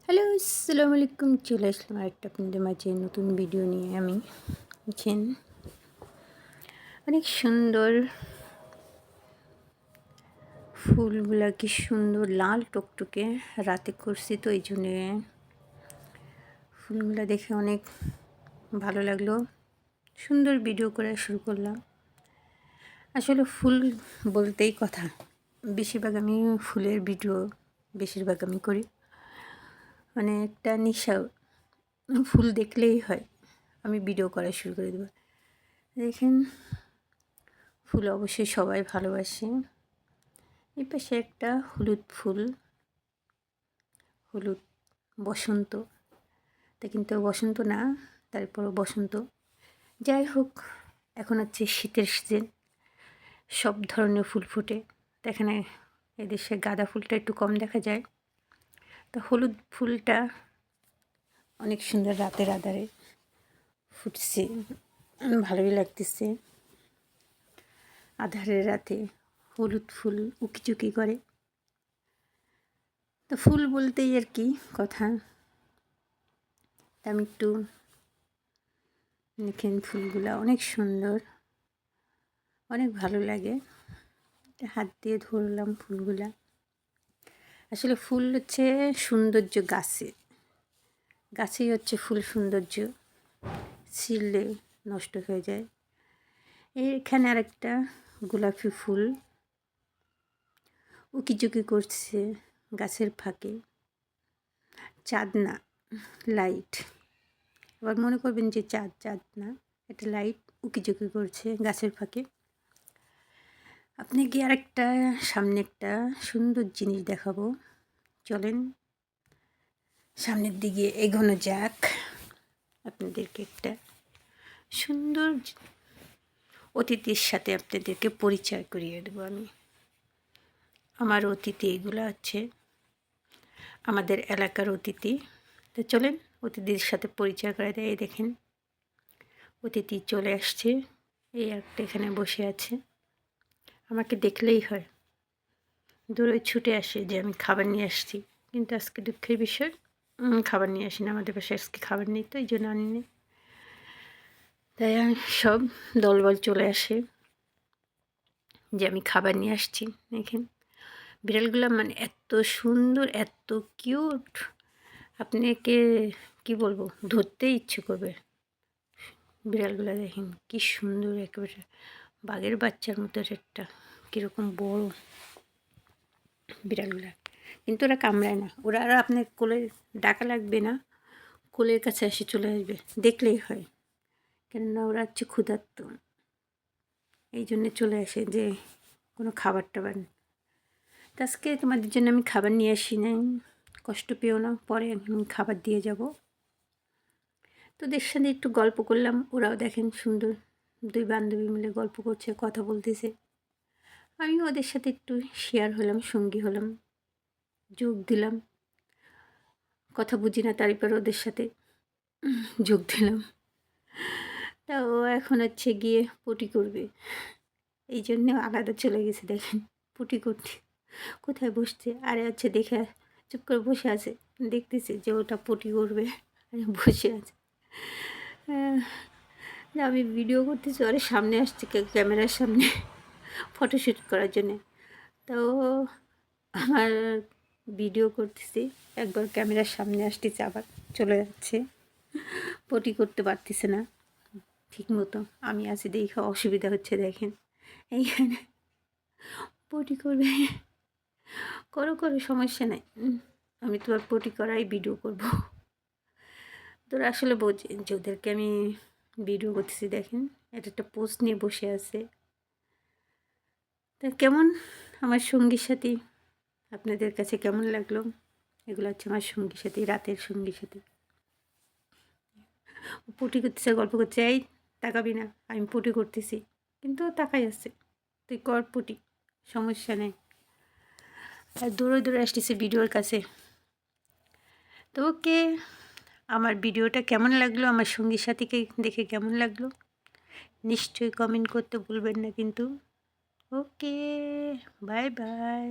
Hello, আসসালামু আলাইকুম। চলে আসলাম আরেকটা আপনাদের মাঝে নতুন ভিডিও নিয়ে। আমি দেখছেন অনেক সুন্দর ফুলগুলা, কি সুন্দর লাল টকটকে। রাতে করছি তো এই জন্যে ফুলগুলা দেখে অনেক ভালো লাগলো। সুন্দর ভিডিও করা শুরু করলাম। আসলে ফুল বলতেই কথা, বেশিরভাগ আমি ফুলের ভিডিও বেশিরভাগ আমি করি। মানে একটা নেশা, ফুল দেখলেই হয় আমি ভিডিও করা শুরু করে দেবো। দেখেন ফুল অবশ্যই সবাই ভালোবাসে। এই পাশে একটা হলুদ ফুল, হলুদ বসন্ত, তা কিন্তু বসন্ত না, তারপরও বসন্ত। যাই হোক, এখন হচ্ছে শীতের সিজন, সব ধরনের ফুল ফুটে। তো এখানে এদেশে গাঁদা ফুলটা একটু কম দেখা যায়, তো হলুদ ফুলটা অনেক সুন্দর রাতের আধারে ফুটছে, ভালোই লাগতেছে। আধারের রাতে হলুদ ফুল উকিঝুঁকি করে। তো ফুল বলতেই আর কি কথা। আমি একটু দেখেন ফুলগুলা অনেক সুন্দর, অনেক ভালো লাগে। হাত দিয়ে ধরলাম ফুলগুলা। আসলে ফুল হচ্ছে সৌন্দর্য, গাছেই হচ্ছে ফুল সৌন্দর্য, ছিঁড়লে নষ্ট হয়ে যায়। এখানে আরেকটা গোলাপি ফুল উকিঝুঁকি করছে গাছের ফাঁকে। চাঁদ না, লাইট। আবার মনে করবেন যে চাঁদ না, এটা লাইট উকিঝুঁকি করছে গাছের ফাঁকে। আপনি কি আরেকটা সামনে একটা সুন্দর জিনিস দেখাবো, চলেন সামনের দিকে এগোনো যাক। আপনাদেরকে একটা সুন্দর অতিথির সাথে আপনাদেরকে পরিচয় করিয়ে দেবো আমি। আমার অতিথি এগুলো হচ্ছে আমাদের এলাকার অতিথি। তো চলেন অতিথির সাথে পরিচয় করে দেয়। এই দেখেন অতিথি চলে আসছে, এই একটা এখানে বসে আছে। আমাকে দেখলেই হয় দূরে ছুটে আসে যে আমি খাবার নিয়ে আসছি, কিন্তু আজকে দুঃখের বিষয় খাবার নিয়ে আসি না। আমাদের বাসায় আজকে খাবার নেই, তো এই জন্য আনিনি। তাই সব দলবল চলে আসে যে আমি খাবার নিয়ে আসছি। দেখেন বিড়ালগুলো মানে এত সুন্দর, এত কিউট, আপনাকে কি বলবো, ধরতেই ইচ্ছে করবে। বিড়ালগুলো দেখেন কি সুন্দর, একেবারে বাঘের বাচ্চার মতো একটা, কীরকম বড় বিড়ালগুলো। কিন্তু ওরা কামড়ায় না, ওরা আর আপনার কোলে ডাকা লাগবে না, কোলের কাছে এসে চলে আসবে, দেখলেই হয়। কেননা ওরা হচ্ছে ক্ষুধার্ত, এই জন্যে চলে আসে যে কোনো খাবার টাবার। তো আজকে তোমাদের জন্য আমি খাবার নিয়ে আসি নাই, কষ্ট পেও না, পরে আমি খাবার দিয়ে যাব। তো ওদের সাথে একটু গল্প করলাম, ওরাও দেখেন সুন্দর দুই বান্ধবী মিলে গল্প করছে, কথা বলতেছে। আমিও ওদের সাথে একটু শেয়ার হলাম, সঙ্গী হলাম, যোগ দিলাম। কথা বুঝি না, তারপর ওদের সাথে যোগ দিলাম। তা ও এখন হচ্ছে গিয়ে পটি করবে, এই জন্যে আলাদা চলে গেছে। দেখেন পটি করতে কোথায় বসছে, আরে হচ্ছে দেখে চুপ করে বসে আছে, দেখতেছে যে ওটা পটি করবে, বসে আছে। আমি ভিডিও করতেছি, আরে সামনে আসছে ক্যামেরার সামনে ফটোশ্যুট করার জন্যে। তো আমার ভিডিও করতেছি, একবার ক্যামেরার সামনে আসতেছে, আবার চলে যাচ্ছে, পটি করতে পারতেছে না ঠিক মতো। আমি আছি দেখে অসুবিধা হচ্ছে। দেখেন এইখানে পটি করবে, করো সমস্যা নাই, আমি তোমার পটি করাই ভিডিও করব। তোরা আসলে বোঝে যে ওদেরকে আমি ভিডিও করতেছি। দেখেন এটা একটা পোস্ট নিয়ে বসে আছে। তা কেমন আমার সঙ্গী সাথী, আপনাদের কাছে কেমন লাগলো? এগুলো হচ্ছে আমার সঙ্গী সাথী, রাতের সঙ্গী সাথী। পটি করতেছে, গল্প করছে, এই তাকাবি না, আমি পটি করতেছি, কিন্তু তাকাই আছে, তুই কর পটি, সমস্যা নেই। আর দৌড়ে আসতেছে ভিডিওর কাছে। তো ওকে, আমার ভিডিওটা কেমন লাগলো, আমার সঙ্গী সাথীকে দেখে কেমন লাগলো নিশ্চয়ই কমেন্ট করতে ভুলবেন না কিন্তু। ওকে, বাই বাই।